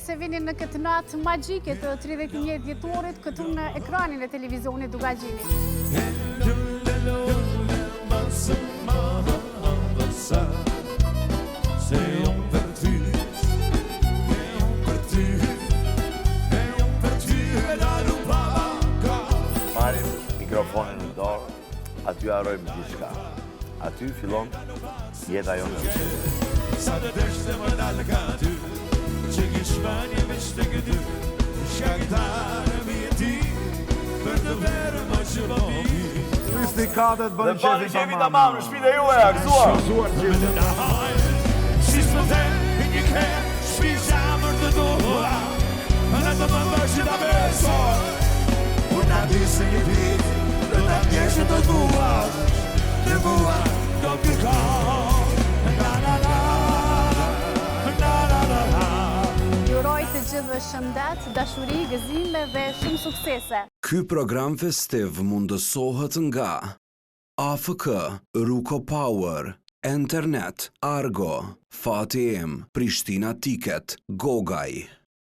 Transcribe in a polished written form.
se vini në këtë natë magjike të 31 dhjetorit këtu në ekranin e televizionit Dugagjini. Marim mikrofonin në dorë, aty harrojmë gjithçka. Aty fillon jeta jonë. Sa të deshte më dalë ka ty, që gjishmanje me shte këty, shka gitarë mi e ti, për të verë më që më pi. Kristikatet bën shefi tamam në shtëpitë juaj, gëzuar. Si s'më the, një ke, shpi zamër të doa, në të më bërshë të besoj, unë në di se një vit, në të pjeshë të tua, në mua do kërkoj. Juroj të gjithë shëndet, dashuri, gëzime dhe shumë suksese. Ky program festiv mundësohet nga AFK, Ruko Power, Internet, Argo, Fati Im, Prishtina Ticket, Gogaj.